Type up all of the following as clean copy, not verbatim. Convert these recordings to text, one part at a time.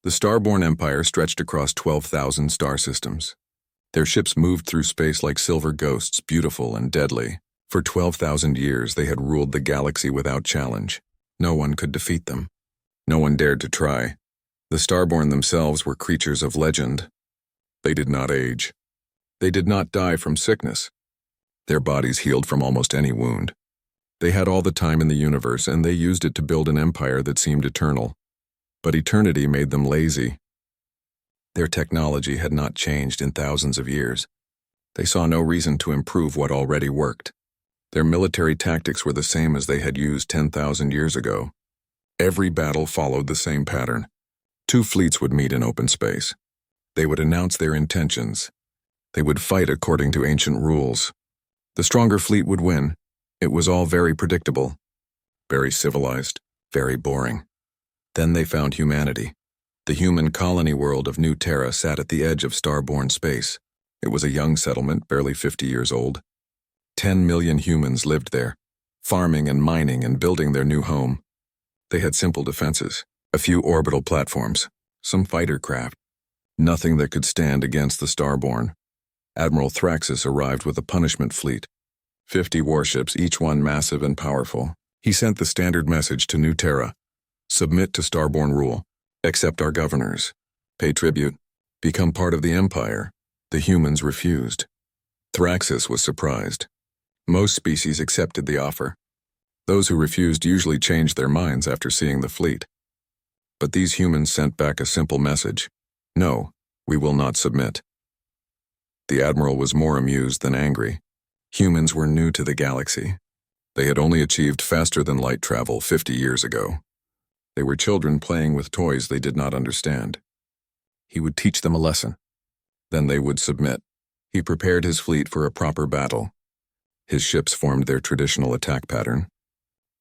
The Starborn Empire stretched across 12,000 star systems. Their ships moved through space like silver ghosts, beautiful and deadly. For 12,000 years, they had ruled the galaxy without challenge. No one could defeat them. No one dared to try. The Starborn themselves were creatures of legend. They did not age. They did not die from sickness. Their bodies healed from almost any wound. They had all the time in the universe, and they used it to build an empire that seemed eternal. But eternity made them lazy. Their technology had not changed in thousands of years. They saw no reason to improve what already worked. Their military tactics were the same as they had used 10,000 years ago. Every battle followed the same pattern. Two fleets would meet in open space. They would announce their intentions. They would fight according to ancient rules. The stronger fleet would win. It was all very predictable, very civilized, very boring. Then they found humanity. The human colony world of New Terra sat at the edge of starborn space. It was a young settlement, barely 50 years old. 10 million humans lived there, farming and mining and building their new home. They had simple defenses, a few orbital platforms, some fighter craft. Nothing that could stand against the Starborn. Admiral Thraxus arrived with a punishment fleet. 50 warships, each one massive and powerful. He sent the standard message to New Terra. Submit to Starborn rule. Accept our governors. Pay tribute. Become part of the Empire. The humans refused. Thraxus was surprised. Most species accepted the offer. Those who refused usually changed their minds after seeing the fleet. But these humans sent back a simple message. No, we will not submit. The Admiral was more amused than angry. Humans were new to the galaxy. They had only achieved faster-than-light travel 50 years ago. They were children playing with toys they did not understand. He would teach them a lesson. Then they would submit. He prepared his fleet for a proper battle. His ships formed their traditional attack pattern.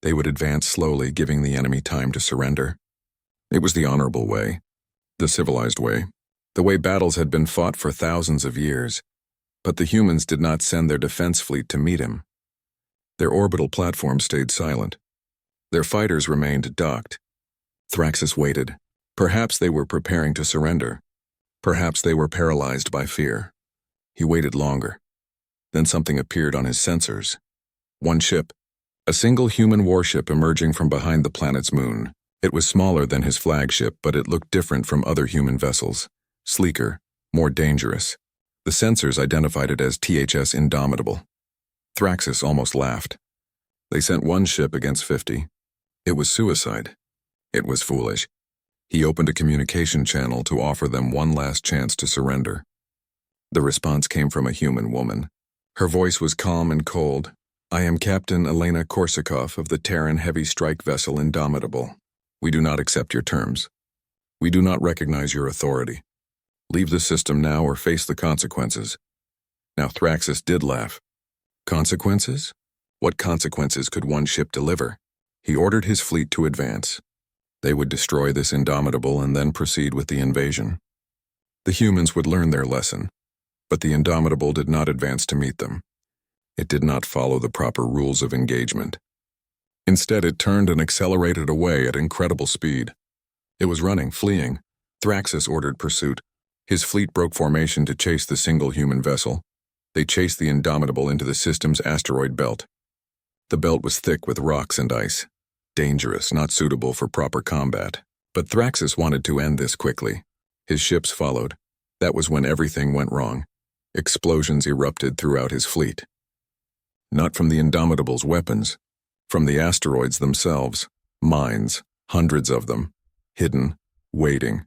They would advance slowly, giving the enemy time to surrender. It was the honorable way, the civilized way, the way battles had been fought for thousands of years. But the humans did not send their defense fleet to meet him. Their orbital platform stayed silent. Their fighters remained docked. Thraxus waited. Perhaps they were preparing to surrender. Perhaps they were paralyzed by fear. He waited longer. Then something appeared on his sensors. One ship. A single human warship emerging from behind the planet's moon. It was smaller than his flagship, but it looked different from other human vessels. Sleeker, more dangerous. The sensors identified it as THS Indomitable. Thraxus almost laughed. They sent one ship against 50. It was suicide. It was foolish. He opened a communication channel to offer them one last chance to surrender. The response came from a human woman. Her voice was calm and cold. I am Captain Elena Korsakov of the Terran heavy strike vessel Indomitable. We do not accept your terms. We do not recognize your authority. Leave the system now or face the consequences. Now Thraxus did laugh. Consequences? What consequences could one ship deliver? He ordered his fleet to advance. They would destroy this Indomitable and then proceed with the invasion. The humans would learn their lesson, but the Indomitable did not advance to meet them. It did not follow the proper rules of engagement. Instead, it turned and accelerated away at incredible speed. It was running, fleeing. Thraxus ordered pursuit. His fleet broke formation to chase the single human vessel. They chased the Indomitable into the system's asteroid belt. The belt was thick with rocks and ice. Dangerous, not suitable for proper combat. But Thraxus wanted to end this quickly. His ships followed. That was when everything went wrong. Explosions erupted throughout his fleet. Not from the Indomitable's weapons, from the asteroids themselves. Mines, hundreds of them, hidden, waiting.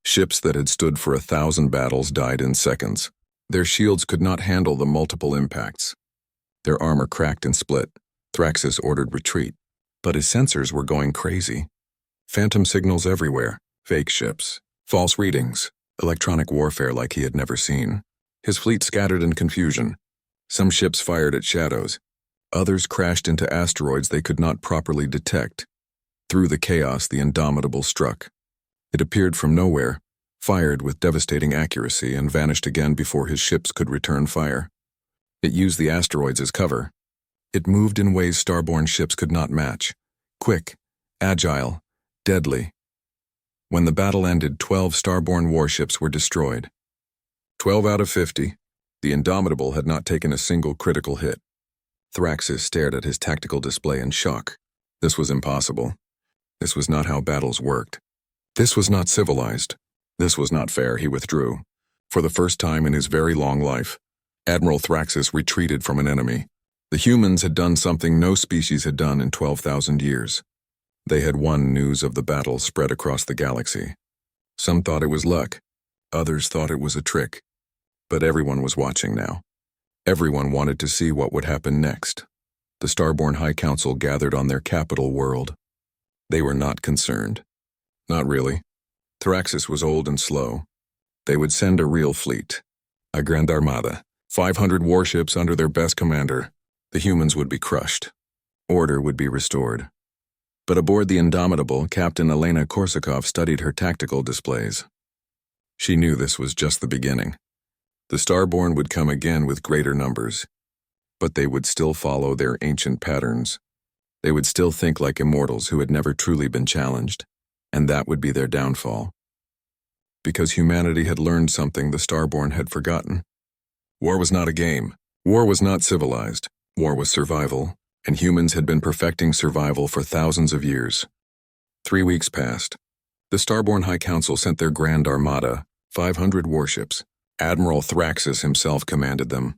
Ships that had stood for 1,000 battles died in seconds. Their shields could not handle the multiple impacts. Their armor cracked and split. Thraxus ordered retreat. But his sensors were going crazy. Phantom signals everywhere, fake ships, false readings, electronic warfare like he had never seen. His fleet scattered in confusion. Some ships fired at shadows. Others crashed into asteroids they could not properly detect. Through the chaos, the Indomitable struck. It appeared from nowhere, fired with devastating accuracy, and vanished again before his ships could return fire. It used the asteroids as cover. It moved in ways starborn ships could not match. Quick, agile, deadly. When the battle ended, 12 Starborn warships were destroyed. 12 out of 50. The Indomitable had not taken a single critical hit. Thraxus stared at his tactical display in shock. This was impossible. This was not how battles worked. This was not civilized. This was not fair. He withdrew. For the first time in his very long life, Admiral Thraxus retreated from an enemy. The humans had done something no species had done in 12,000 years. They had won. News of the battle spread across the galaxy. Some thought it was luck. Others thought it was a trick. But everyone was watching now. Everyone wanted to see what would happen next. The Starborn High Council gathered on their capital world. They were not concerned. Not really. Thraxus was old and slow. They would send a real fleet. A Grand Armada. 500 warships under their best commander. The humans would be crushed. Order would be restored. But aboard the Indomitable, Captain Elena Korsakov studied her tactical displays. She knew this was just the beginning. The Starborn would come again with greater numbers. But they would still follow their ancient patterns. They would still think like immortals who had never truly been challenged, and that would be their downfall. Because humanity had learned something the Starborn had forgotten. War was not a game. War was not civilized. War was survival, and humans had been perfecting survival for thousands of years. 3 weeks passed. The Starborn High Council sent their Grand Armada, 500 warships. Admiral Thraxus himself commanded them.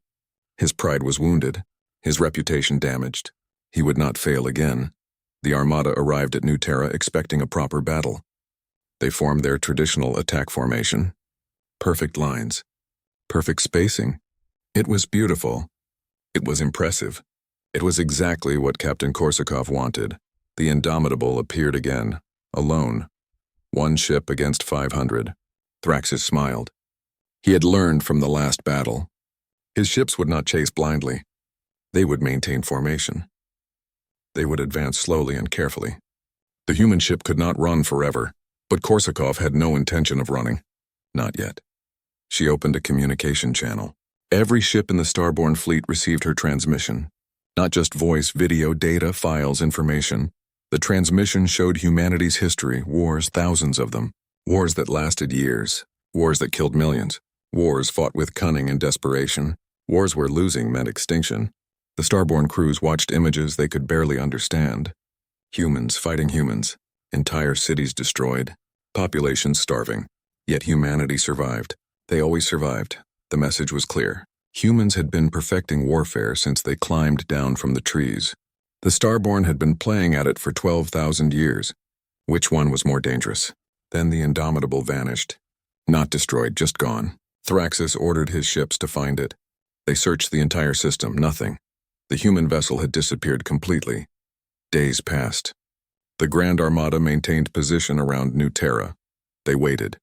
His pride was wounded, his reputation damaged. He would not fail again. The Armada arrived at New Terra expecting a proper battle. They formed their traditional attack formation. Perfect lines. Perfect spacing. It was beautiful. It was impressive. It was exactly what Captain Korsakov wanted. The Indomitable appeared again, alone. 1 ship against 500. Thraxus smiled. He had learned from the last battle. His ships would not chase blindly. They would maintain formation. They would advance slowly and carefully. The human ship could not run forever, but Korsakov had no intention of running. Not yet. She opened a communication channel. Every ship in the Starborn fleet received her transmission. Not just voice, video, data, files, information. The transmission showed humanity's history, wars, thousands of them. Wars that lasted years. Wars that killed millions. Wars fought with cunning and desperation. Wars where losing meant extinction. The Starborn crews watched images they could barely understand. Humans fighting humans. Entire cities destroyed. Populations starving. Yet humanity survived. They always survived. The message was clear. Humans had been perfecting warfare since they climbed down from the trees. The Starborn had been playing at it for 12,000 years. Which one was more dangerous? Then the Indomitable vanished. Not destroyed, just gone. Thraxus ordered his ships to find it. They searched the entire system, nothing. The human vessel had disappeared completely. Days passed. The Grand Armada maintained position around New Terra. They waited.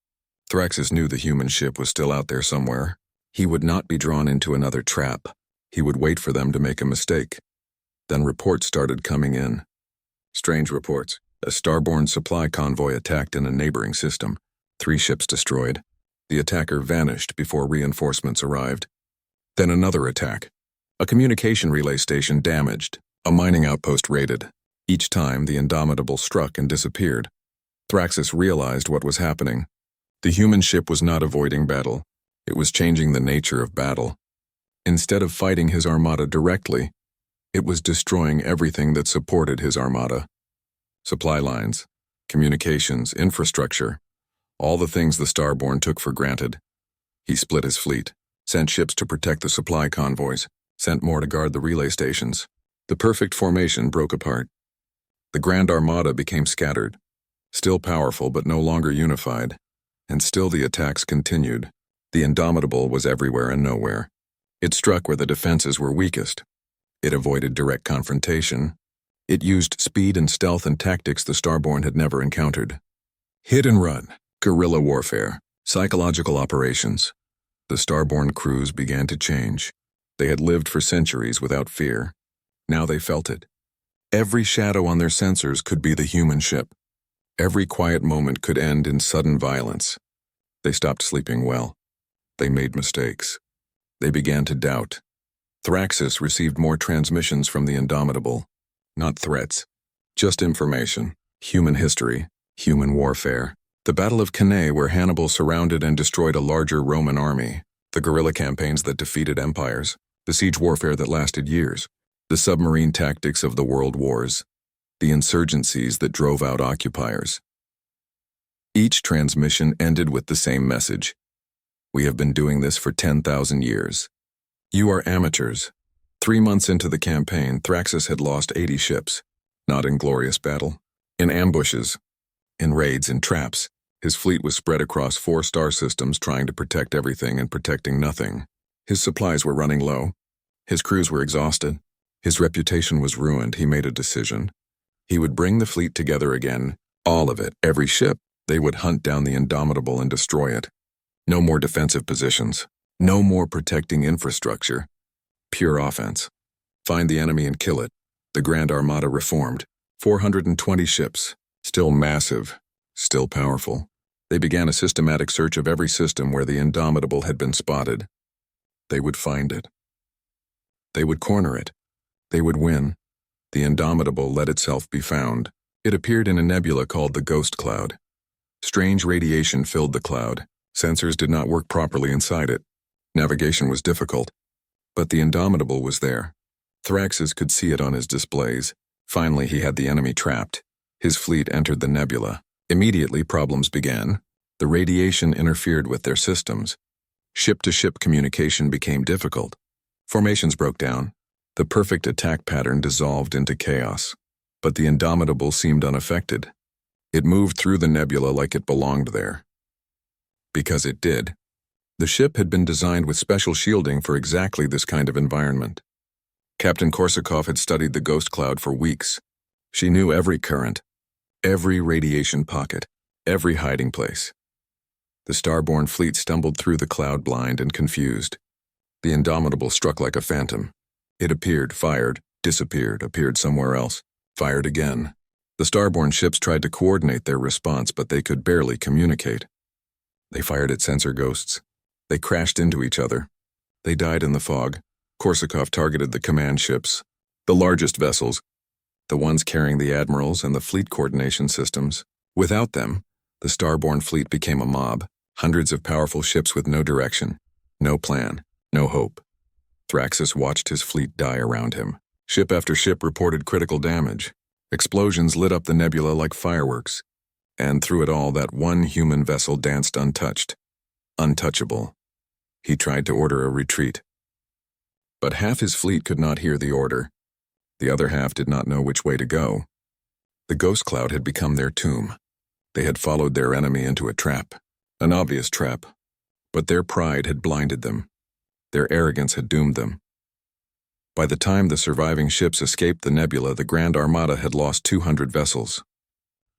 Thraxus knew the human ship was still out there somewhere. He would not be drawn into another trap. He would wait for them to make a mistake. Then reports started coming in. Strange reports. A Starborn supply convoy attacked in a neighboring system. 3 ships destroyed. The attacker vanished before reinforcements arrived. Then another attack. A communication relay station damaged. A mining outpost raided. Each time, the Indomitable struck and disappeared. Thraxus realized what was happening. The human ship was not avoiding battle. It was changing the nature of battle. Instead of fighting his armada directly, it was destroying everything that supported his armada. Supply lines, communications, infrastructure, all the things the Starborn took for granted. He split his fleet, sent ships to protect the supply convoys, sent more to guard the relay stations. The perfect formation broke apart. The Grand Armada became scattered, still powerful but no longer unified, and still the attacks continued. The Indomitable was everywhere and nowhere. It struck where the defenses were weakest. It avoided direct confrontation. It used speed and stealth and tactics the Starborn had never encountered. Hit and run, guerrilla warfare, psychological operations. The Starborn crews began to change. They had lived for centuries without fear. Now they felt it. Every shadow on their sensors could be the human ship. Every quiet moment could end in sudden violence. They stopped sleeping well. They made mistakes. They began to doubt. Thraxus received more transmissions from the Indomitable. Not threats, just information, human history, human warfare. The Battle of Cannae, where Hannibal surrounded and destroyed a larger Roman army. The guerrilla campaigns that defeated empires. The siege warfare that lasted years. The submarine tactics of the world wars. The insurgencies that drove out occupiers. Each transmission ended with the same message. We have been doing this for 10,000 years. You are amateurs. 3 months into the campaign, Thraxus had lost 80 ships. Not in glorious battle. In ambushes. In raids and traps. His fleet was spread across 4 star systems, trying to protect everything and protecting nothing. His supplies were running low. His crews were exhausted. His reputation was ruined. He made a decision. He would bring the fleet together again. All of it. Every ship. They would hunt down the Indomitable and destroy it. No more defensive positions. No more protecting infrastructure. Pure offense. Find the enemy and kill it. The Grand Armada reformed. 420 ships. Still massive. Still powerful. They began a systematic search of every system where the Indomitable had been spotted. They would find it. They would corner it. They would win. The Indomitable let itself be found. It appeared in a nebula called the Ghost Cloud. Strange radiation filled the cloud. Sensors did not work properly inside it. Navigation was difficult. But the Indomitable was there. Thraxus could see it on his displays. Finally, he had the enemy trapped. His fleet entered the nebula. Immediately, problems began. The radiation interfered with their systems. Ship-to-ship communication became difficult. Formations broke down. The perfect attack pattern dissolved into chaos. But the Indomitable seemed unaffected. It moved through the nebula like it belonged there. Because it did. The ship had been designed with special shielding for exactly this kind of environment. Captain Korsakov had studied the Ghost Cloud for weeks. She knew every current, every radiation pocket, every hiding place. The Starborn fleet stumbled through the cloud blind and confused. The Indomitable struck like a phantom. It appeared, fired, disappeared, appeared somewhere else, fired again. The Starborn ships tried to coordinate their response, but they could barely communicate. They fired at sensor ghosts. They crashed into each other. They died in the fog. Korsakov targeted the command ships, the largest vessels, the ones carrying the admirals and the fleet coordination systems. Without them, the Starborn fleet became a mob, hundreds of powerful ships with no direction, no plan, no hope. Thraxus watched his fleet die around him. Ship after ship reported critical damage. Explosions lit up the nebula like fireworks. And through it all, that one human vessel danced untouched. Untouchable. He tried to order a retreat. But half his fleet could not hear the order. The other half did not know which way to go. The Ghost Cloud had become their tomb. They had followed their enemy into a trap, an obvious trap. But their pride had blinded them. Their arrogance had doomed them. By the time the surviving ships escaped the nebula, the Grand Armada had lost 200 vessels.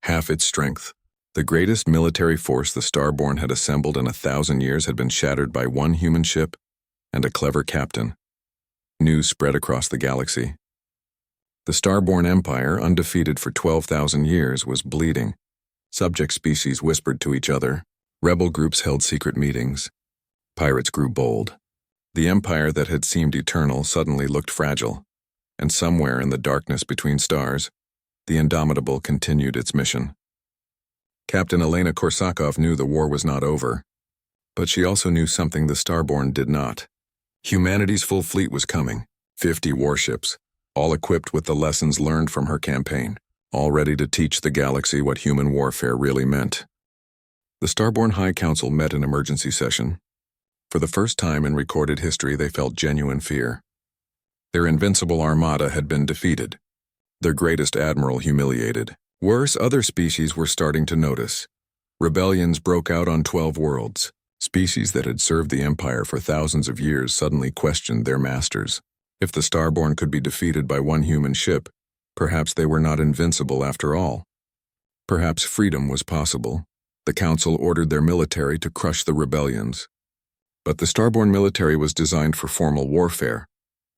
Half its strength. The greatest military force the Starborn had assembled in 1,000 years had been shattered by one human ship and a clever captain. News spread across the galaxy. The Starborn Empire, undefeated for 12,000 years, was bleeding. Subject species whispered to each other. Rebel groups held secret meetings. Pirates grew bold. The empire that had seemed eternal suddenly looked fragile, and somewhere in the darkness between stars, the Indomitable continued its mission. Captain Elena Korsakov knew the war was not over, but she also knew something the Starborn did not. Humanity's full fleet was coming, 50 warships, all equipped with the lessons learned from her campaign, all ready to teach the galaxy what human warfare really meant. The Starborn High Council met in emergency session. For the first time in recorded history, they felt genuine fear. Their invincible armada had been defeated, their greatest admiral humiliated. Worse, other species were starting to notice. Rebellions broke out on 12 worlds. Species that had served the Empire for thousands of years suddenly questioned their masters. If the Starborn could be defeated by one human ship, perhaps they were not invincible after all. Perhaps freedom was possible. The Council ordered their military to crush the rebellions. But the Starborn military was designed for formal warfare.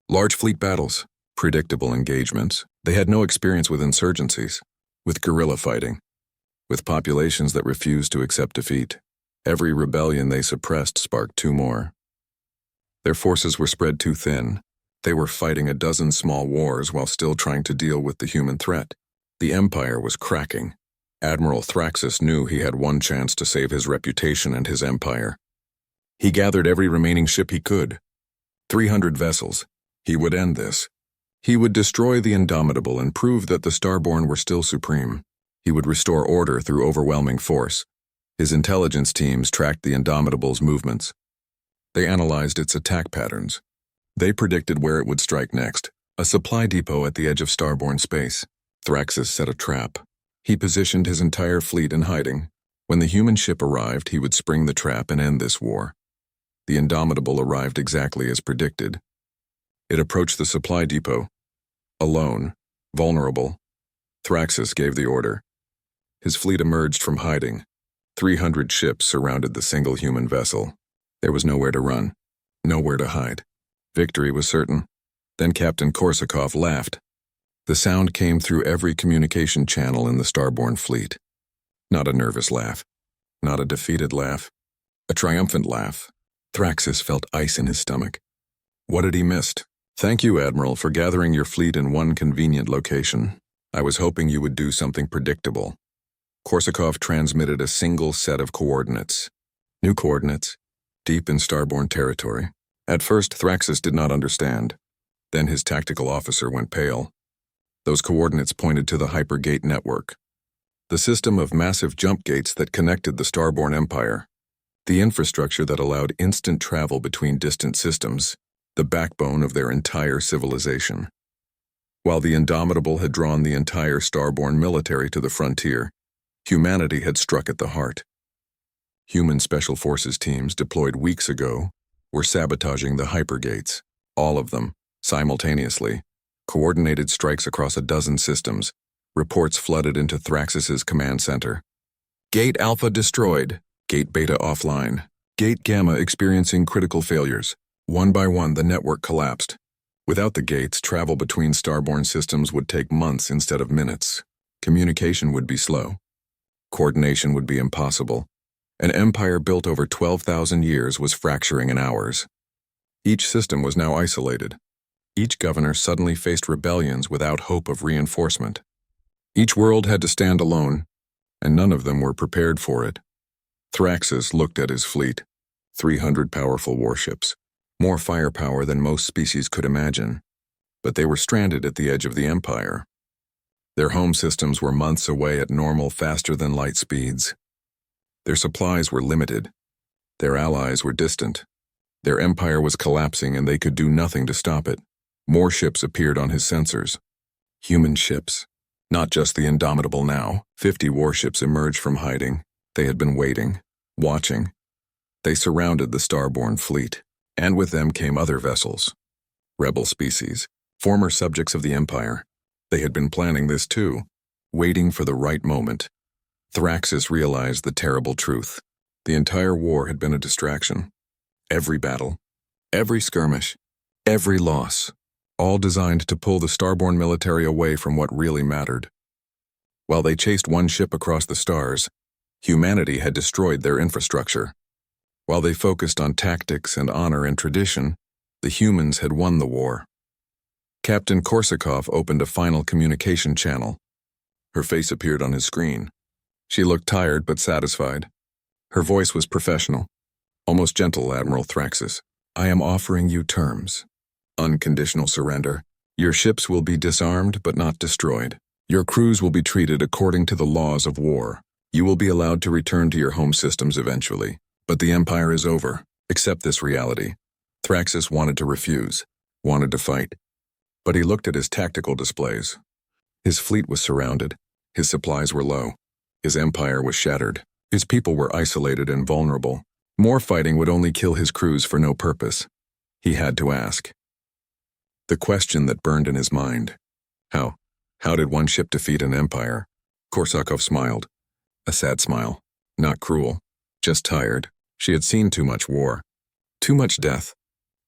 Large fleet battles, predictable engagements. They had no experience with insurgencies, with guerrilla fighting, with populations that refused to accept defeat. Every rebellion they suppressed sparked 2 more. Their forces were spread too thin. They were fighting a dozen small wars while still trying to deal with the human threat. The Empire was cracking, Admiral Thraxus knew he had one chance to save his reputation and his empire. He gathered every remaining ship he could. 300 vessels. He would end this. He would destroy the Indomitable and prove that the Starborn were still supreme. He would restore order through overwhelming force. His intelligence teams tracked the Indomitable's movements. They analyzed its attack patterns. They predicted where it would strike next, a supply depot at the edge of Starborn space. Thraxus set a trap. He positioned his entire fleet in hiding. When the human ship arrived, he would spring the trap and end this war. The Indomitable arrived exactly as predicted. It approached the supply depot. Alone, vulnerable, Thraxus gave the order. His fleet emerged from hiding. 300 ships surrounded the single human vessel. There was nowhere to run, nowhere to hide. Victory was certain. Then Captain Korsakov laughed. The sound came through every communication channel in the Starborn fleet. Not a nervous laugh, not a defeated laugh, a triumphant laugh. Thraxus felt ice in his stomach. What had he missed? Thank you, Admiral, for gathering your fleet in one convenient location. I was hoping you would do something predictable. Korsakov transmitted a single set of coordinates. New coordinates, deep in Starborn territory. At first, Thraxus did not understand. Then his tactical officer went pale. Those coordinates pointed to the Hypergate network, the system of massive jump gates that connected the Starborn Empire, the infrastructure that allowed instant travel between distant systems, the backbone of their entire civilization. While the Indomitable had drawn the entire Starborn military to the frontier, humanity had struck at the heart. Human Special Forces teams deployed weeks ago were sabotaging the Hypergates, all of them, simultaneously. Coordinated strikes across a dozen systems. Reports flooded into Thraxus's command center. Gate Alpha destroyed. Gate Beta offline. Gate Gamma experiencing critical failures. One by one, the network collapsed. Without the gates, travel between Starborn systems would take months instead of minutes. Communication would be slow. Coordination would be impossible. An empire built over 12,000 years was fracturing in hours. Each system was now isolated. Each governor suddenly faced rebellions without hope of reinforcement. Each world had to stand alone, and none of them were prepared for it. Thraxus looked at his fleet. 300 powerful warships, more firepower than most species could imagine. But they were stranded at the edge of the empire. Their home systems were months away at normal, faster-than-light speeds. Their supplies were limited. Their allies were distant. Their empire was collapsing, and they could do nothing to stop it. More ships appeared on his sensors. Human ships. Not just the Indomitable now. 50 warships emerged from hiding. They had been waiting, watching. They surrounded the Starborn fleet, and with them came other vessels. Rebel species, former subjects of the Empire. They had been planning this too, waiting for the right moment. Thraxus realized the terrible truth. The entire war had been a distraction. Every battle, every skirmish, every loss, all designed to pull the Starborn military away from what really mattered. While they chased one ship across the stars, humanity had destroyed their infrastructure. While they focused on tactics and honor and tradition, the humans had won the war. Captain Korsakov opened a final communication channel. Her face appeared on his screen. She looked tired but satisfied. Her voice was professional, almost gentle. Admiral Thraxus, I am offering you terms. Unconditional surrender. Your ships will be disarmed but not destroyed. Your crews will be treated according to the laws of war. You will be allowed to return to your home systems eventually. But the Empire is over. Accept this reality. Thraxus wanted to refuse, wanted to fight. But he looked at his tactical displays. His fleet was surrounded. His supplies were low. His empire was shattered. His people were isolated and vulnerable. More fighting would only kill his crews for no purpose. He had to ask. The question that burned in his mind. How did one ship defeat an empire? Korsakov smiled. A sad smile. Not cruel. Just tired. She had seen too much war. Too much death.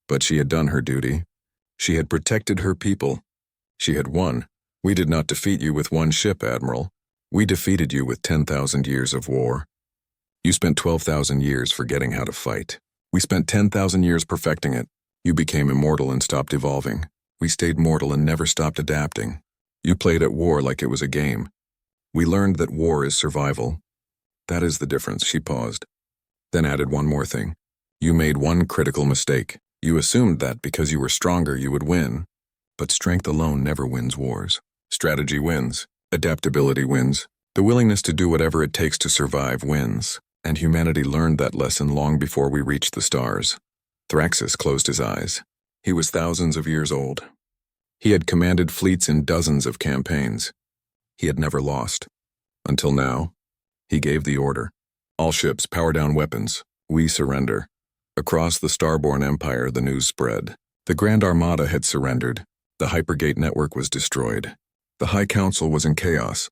But she had done her duty. She had protected her people. She had won. We did not defeat you with one ship, Admiral. We defeated you with 10,000 years of war. You spent 12,000 years forgetting how to fight. We spent 10,000 years perfecting it. You became immortal and stopped evolving. We stayed mortal and never stopped adapting. You played at war like it was a game. We learned that war is survival. That is the difference, she paused. Then added one more thing. You made one critical mistake. You assumed that because you were stronger you would win. But strength alone never wins wars. Strategy wins. Adaptability wins. The willingness to do whatever it takes to survive wins. And humanity learned that lesson long before we reached the stars. Thraxus closed his eyes. He was thousands of years old. He had commanded fleets in dozens of campaigns. He had never lost. Until now. He gave the order. All ships, power down weapons. We surrender. Across the Starborn Empire, the news spread. The Grand Armada had surrendered. The Hypergate network was destroyed. The High Council was in chaos.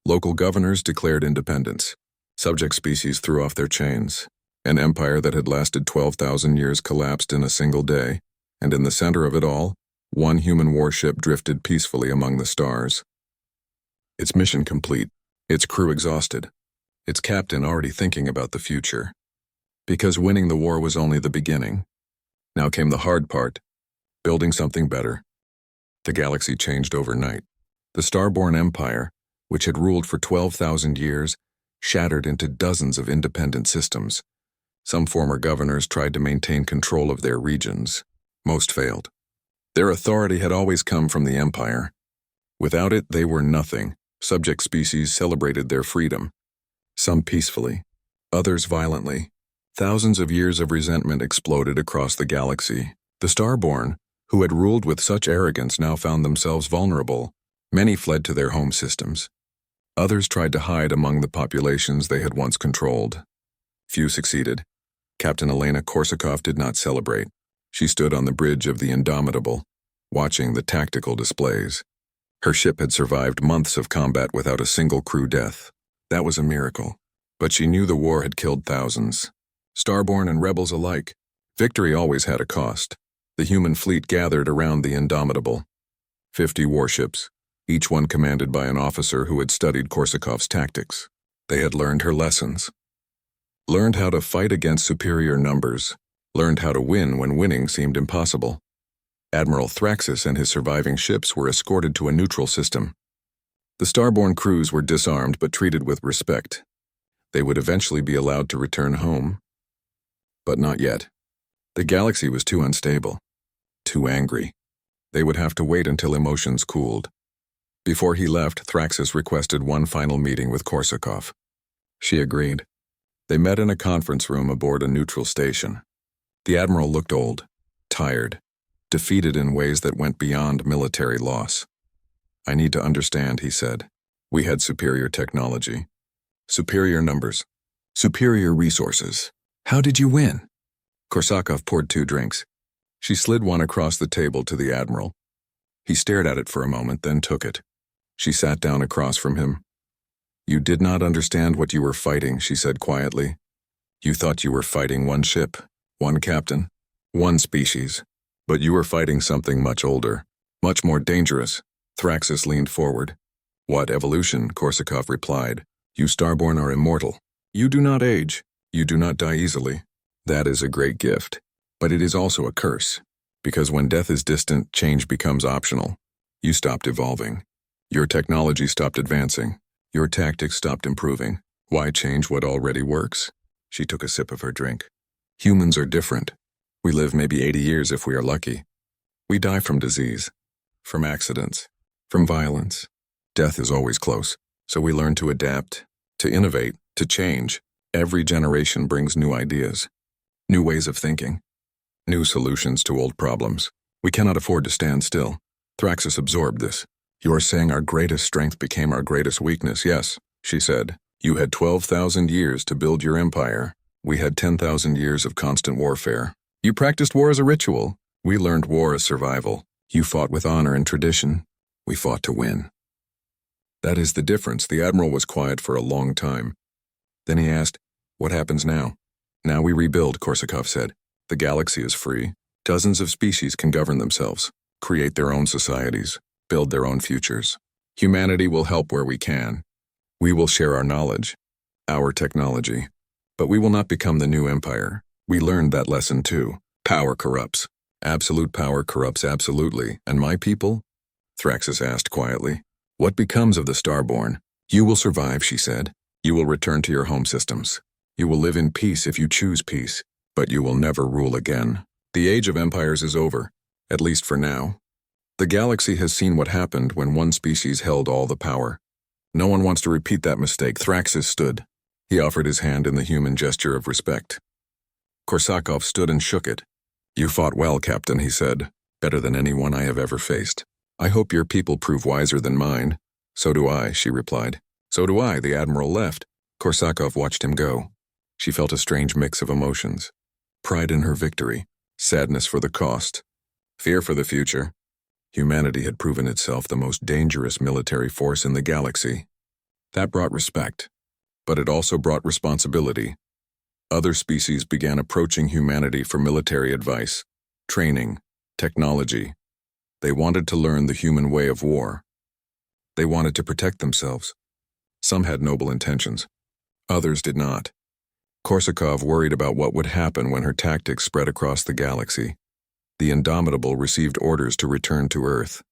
Local governors declared independence. Subject species threw off their chains. An empire that had lasted 12,000 years collapsed in a single day, and in the center of it all, one human warship drifted peacefully among the stars. Its mission complete, its crew exhausted, its captain already thinking about the future. Because winning the war was only the beginning. Now came the hard part, building something better. The galaxy changed overnight. The Starborn Empire, which had ruled for 12,000 years, shattered into dozens of independent systems. Some former governors tried to maintain control of their regions. Most failed. Their authority had always come from the Empire. Without it, they were nothing. Subject species celebrated their freedom. Some peacefully, others violently. Thousands of years of resentment exploded across the galaxy. The Starborn, who had ruled with such arrogance, now found themselves vulnerable. Many fled to their home systems. Others tried to hide among the populations they had once controlled. Few succeeded. Captain Elena Korsakov did not celebrate. She stood on the bridge of the Indomitable, watching the tactical displays. Her ship had survived months of combat without a single crew death. That was a miracle. But she knew the war had killed thousands. Starborn and rebels alike. Victory always had a cost. The human fleet gathered around the Indomitable. 50 warships, each one commanded by an officer who had studied Korsakov's tactics. They had learned her lessons. Learned how to fight against superior numbers. Learned how to win when winning seemed impossible. Admiral Thraxus and his surviving ships were escorted to a neutral system. The Starborn crews were disarmed but treated with respect. They would eventually be allowed to return home. But not yet. The galaxy was too unstable, too angry. They would have to wait until emotions cooled. Before he left, Thraxus requested one final meeting with Korsakov. She agreed. They met in a conference room aboard a neutral station. The admiral looked old, tired, defeated in ways that went beyond military loss. I need to understand, he said. We had superior technology, superior numbers, superior resources. How did you win? Korsakov poured 2 drinks. She slid one across the table to the admiral. He stared at it for a moment, then took it. She sat down across from him. You did not understand what you were fighting, she said quietly. You thought you were fighting one ship, one captain, one species. But you were fighting something much older, much more dangerous. Thraxus leaned forward. What evolution? Korsakov replied. You Starborn are immortal. You do not age. You do not die easily. That is a great gift. But it is also a curse. Because when death is distant, change becomes optional. You stopped evolving. Your technology stopped advancing. Your tactics stopped improving. Why change what already works? She took a sip of her drink. Humans are different. We live maybe 80 years if we are lucky. We die from disease, from accidents, from violence. Death is always close, so we learn to adapt, to innovate, to change. Every generation brings new ideas, new ways of thinking, new solutions to old problems. We cannot afford to stand still. Thraxus absorbed this. You are saying our greatest strength became our greatest weakness. Yes, she said. You had 12,000 years to build your empire. We had 10,000 years of constant warfare. You practiced war as a ritual. We learned war as survival. You fought with honor and tradition. We fought to win. That is the difference. The admiral was quiet for a long time. Then he asked, what happens now? Now we rebuild, Korsakov said. The galaxy is free. Dozens of species can govern themselves, create their own societies, build their own futures. Humanity will help where we can. We will share our knowledge, our technology. But we will not become the new empire. We learned that lesson too. Power corrupts. Absolute power corrupts absolutely. And my people? Thraxus asked quietly. What becomes of the Starborn? You will survive, she said. You will return to your home systems. You will live in peace if you choose peace, but you will never rule again. The age of empires is over, at least for now. The galaxy has seen what happened when one species held all the power. No one wants to repeat that mistake. Thraxus stood. He offered his hand in the human gesture of respect. Korsakov stood and shook it. You fought well, Captain, he said. Better than anyone I have ever faced. I hope your people prove wiser than mine. So do I, she replied. So do I, the Admiral left. Korsakov watched him go. She felt a strange mix of emotions. Pride in her victory, sadness for the cost, fear for the future. Humanity had proven itself the most dangerous military force in the galaxy. That brought respect, but it also brought responsibility. Other species began approaching humanity for military advice, training, technology. They wanted to learn the human way of war. They wanted to protect themselves. Some had noble intentions. Others did not. Korsakov worried about what would happen when her tactics spread across the galaxy. The Indomitable received orders to return to Earth.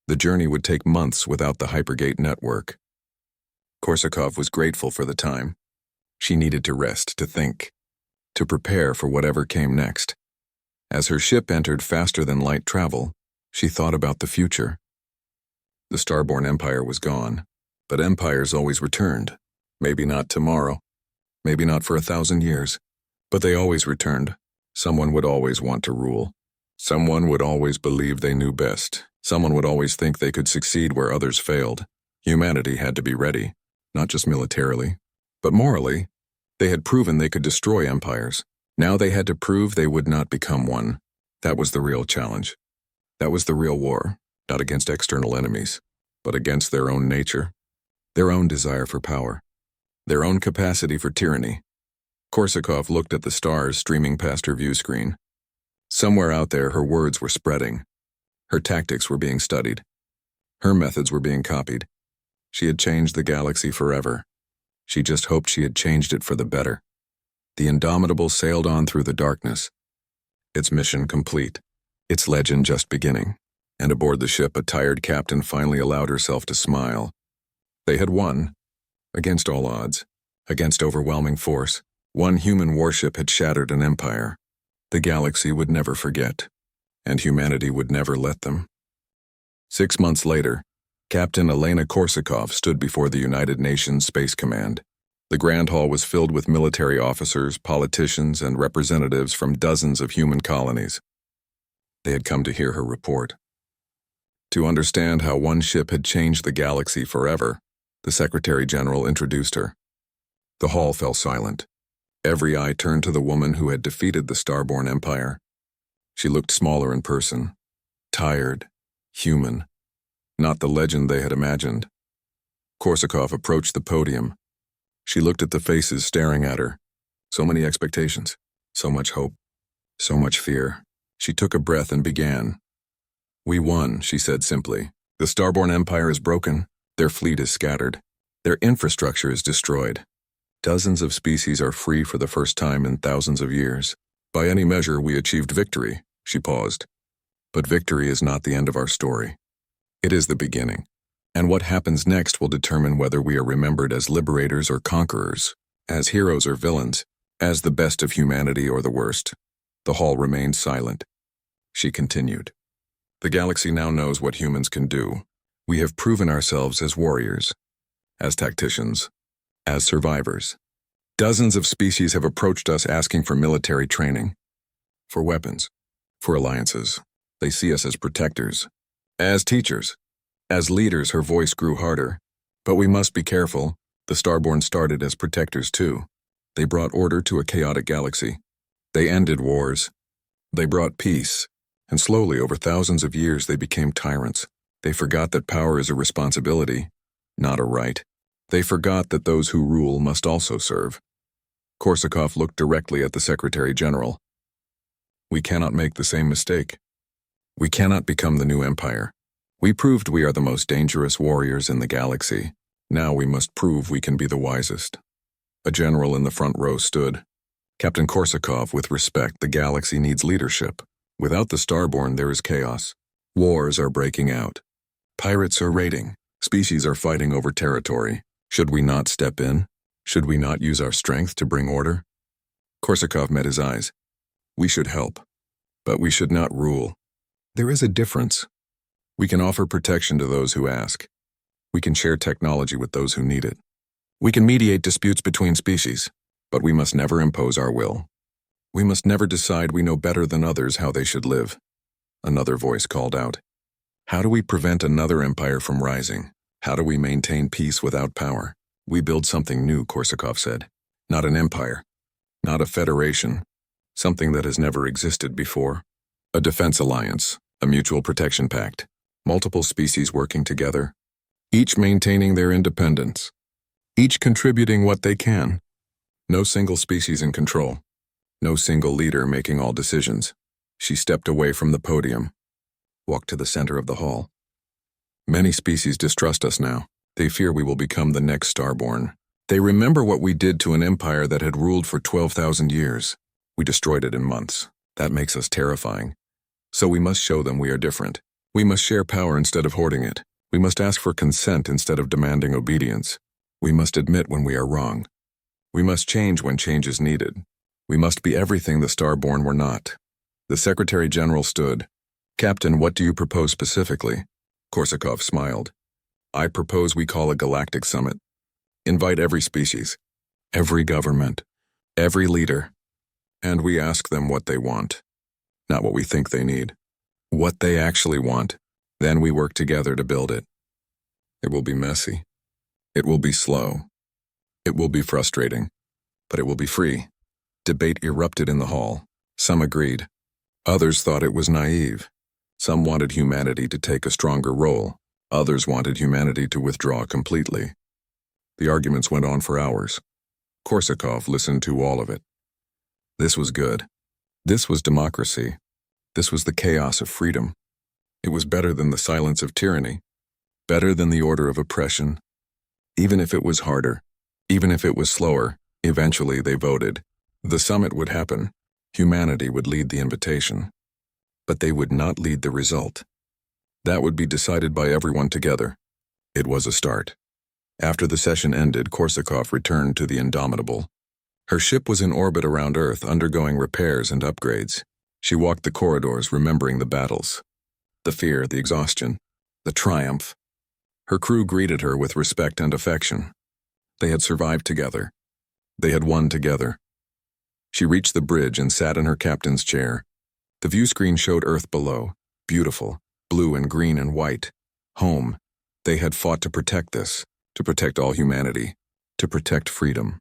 The journey would take months without the Hypergate network. Korsakov was grateful for the time. She needed to rest, to think, to prepare for whatever came next. As her ship entered faster-than-light travel, she thought about the future. The Starborn Empire was gone, but empires always returned. Maybe not tomorrow, maybe not for 1,000 years, but they always returned. Someone would always want to rule. Someone would always believe they knew best. Someone would always think they could succeed where others failed. Humanity had to be ready, not just militarily, but morally. They had proven they could destroy empires. Now they had to prove they would not become one. That was the real challenge. That was the real war, not against external enemies, but against their own nature, their own desire for power, their own capacity for tyranny. Korsakov looked at the stars streaming past her view screen. Somewhere out there, her words were spreading. Her tactics were being studied. Her methods were being copied. She had changed the galaxy forever. She just hoped she had changed it for the better. The Indomitable sailed on through the darkness. Its mission complete. Its legend just beginning. And aboard the ship, a tired captain finally allowed herself to smile. They had won. Against all odds. Against overwhelming force. One human warship had shattered an empire. The galaxy would never forget, and humanity would never let them. 6 months later, Captain Elena Korsakov stood before the United Nations Space Command. The Grand Hall was filled with military officers, politicians, and representatives from dozens of human colonies. They had come to hear her report. To understand how one ship had changed the galaxy forever, the Secretary General introduced her. The hall fell silent. Every eye turned to the woman who had defeated the Starborn Empire. She looked smaller in person, tired, human, not the legend they had imagined. Korsakov approached the podium. She looked at the faces staring at her. So many expectations, so much hope, so much fear. She took a breath and began. We won, she said simply. The Starborn Empire is broken. Their fleet is scattered. Their infrastructure is destroyed. Dozens of species are free for the first time in thousands of years. By any measure, we achieved victory, she paused. But victory is not the end of our story. It is the beginning. And what happens next will determine whether we are remembered as liberators or conquerors, as heroes or villains, as the best of humanity or the worst. The hall remained silent. She continued. The galaxy now knows what humans can do. We have proven ourselves as warriors, as tacticians, as survivors. Dozens of species have approached us asking for military training, for weapons, for alliances. They see us as protectors, as teachers, as leaders. Her voice grew harder. But we must be careful. The Starborn started as protectors too. They brought order to a chaotic galaxy. They ended wars. They brought peace. And slowly, over thousands of years, they became tyrants. They forgot that power is a responsibility, not a right. They forgot that those who rule must also serve. Korsakov looked directly at the Secretary General. We cannot make the same mistake. We cannot become the new empire. We proved we are the most dangerous warriors in the galaxy. Now we must prove we can be the wisest. A general in the front row stood. Captain Korsakov, with respect, the galaxy needs leadership. Without the Starborn, there is chaos. Wars are breaking out. Pirates are raiding. Species are fighting over territory. Should we not step in? Should we not use our strength to bring order? Korsakov met his eyes. We should help, but we should not rule. There is a difference. We can offer protection to those who ask. We can share technology with those who need it. We can mediate disputes between species, but we must never impose our will. We must never decide we know better than others how they should live. Another voice called out. How do we prevent another empire from rising? How do we maintain peace without power? We build something new, Korsakov said. Not an empire. Not a federation. Something that has never existed before. A defense alliance. A mutual protection pact. Multiple species working together. Each maintaining their independence. Each contributing what they can. No single species in control. No single leader making all decisions. She stepped away from the podium. Walked to the center of the hall. Many species distrust us now. They fear we will become the next Starborn. They remember what we did to an empire that had ruled for 12,000 years. We destroyed it in months. That makes us terrifying. So we must show them we are different. We must share power instead of hoarding it. We must ask for consent instead of demanding obedience. We must admit when we are wrong. We must change when change is needed. We must be everything the Starborn were not. The Secretary General stood. Captain, what do you propose specifically? Korsakov smiled. I propose we call a galactic summit. Invite every species, every government, every leader, and we ask them what they want. Not what we think they need. What they actually want. Then we work together to build it. It will be messy. It will be slow. It will be frustrating. But it will be free. Debate erupted in the hall. Some agreed. Others thought it was naive. Some wanted humanity to take a stronger role. Others wanted humanity to withdraw completely. The arguments went on for hours. Korsakov listened to all of it. This was good. This was democracy. This was the chaos of freedom. It was better than the silence of tyranny. Better than the order of oppression. Even if it was harder, even if it was slower, eventually they voted. The summit would happen. Humanity would lead the invitation. But they would not lead the result. That would be decided by everyone together. It was a start. After the session ended, Korsakov returned to the Indomitable. Her ship was in orbit around Earth, undergoing repairs and upgrades. She walked the corridors, remembering the battles. The fear, the exhaustion, the triumph. Her crew greeted her with respect and affection. They had survived together. They had won together. She reached the bridge and sat in her captain's chair. The view screen showed Earth below, beautiful, blue and green and white. Home. They had fought to protect this, to protect all humanity, to protect freedom.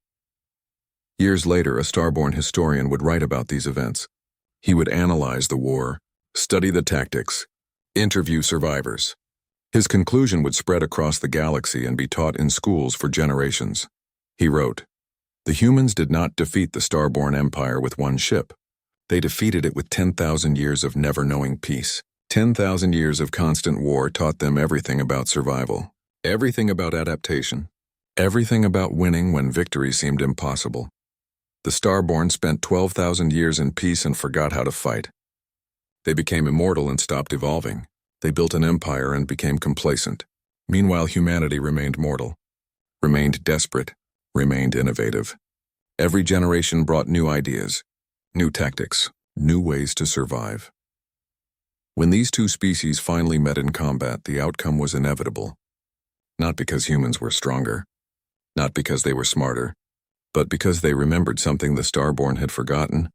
Years later, a Starborn historian would write about these events. He would analyze the war, study the tactics, interview survivors. His conclusion would spread across the galaxy and be taught in schools for generations. He wrote, "The humans did not defeat the Starborn Empire with one ship. They defeated it with 10,000 years of never-knowing peace. 10,000 years of constant war taught them everything about survival, everything about adaptation, everything about winning when victory seemed impossible. The Starborn spent 12,000 years in peace and forgot how to fight. They became immortal and stopped evolving. They built an empire and became complacent. Meanwhile, humanity remained mortal, remained desperate, remained innovative. Every generation brought new ideas, new tactics, new ways to survive. When these two species finally met in combat, the outcome was inevitable. Not because humans were stronger, not because they were smarter, but because they remembered something the Starborn had forgotten.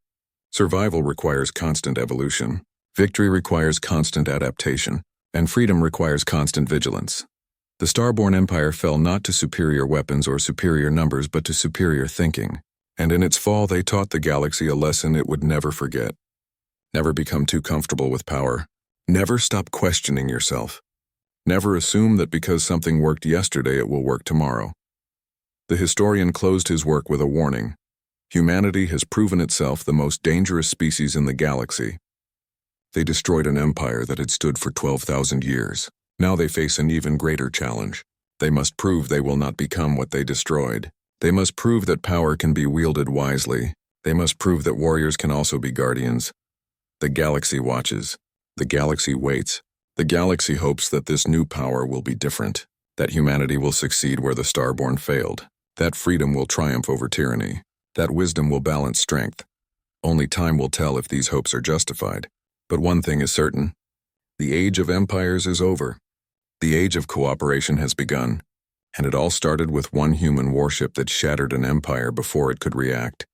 Survival requires constant evolution, victory requires constant adaptation, and freedom requires constant vigilance. The Starborn Empire fell not to superior weapons or superior numbers, but to superior thinking. And in its fall, they taught the galaxy a lesson it would never forget. Never become too comfortable with power. Never stop questioning yourself. Never assume that because something worked yesterday, it will work tomorrow. The historian closed his work with a warning. Humanity has proven itself the most dangerous species in the galaxy. They destroyed an empire that had stood for 12,000 years. Now they face an even greater challenge. They must prove they will not become what they destroyed. They must prove that power can be wielded wisely. They must prove that warriors can also be guardians. The galaxy watches. The galaxy waits. The galaxy hopes that this new power will be different. That humanity will succeed where the Starborn failed. That freedom will triumph over tyranny. That wisdom will balance strength. Only time will tell if these hopes are justified. But one thing is certain. The age of empires is over. The age of cooperation has begun. And it all started with one human warship that shattered an empire before it could react.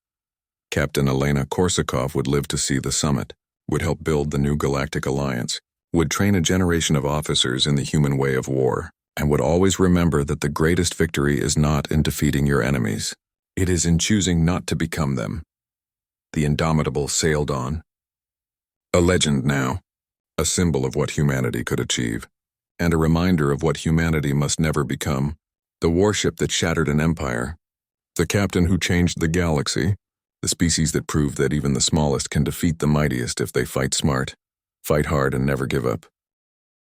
Captain Elena Korsakov would live to see the summit, would help build the new Galactic Alliance, would train a generation of officers in the human way of war, and would always remember that the greatest victory is not in defeating your enemies. It is in choosing not to become them. The Indomitable sailed on. A legend now, a symbol of what humanity could achieve, and a reminder of what humanity must never become. The warship that shattered an empire, the captain who changed the galaxy, the species that proved that even the smallest can defeat the mightiest if they fight smart, fight hard and never give up.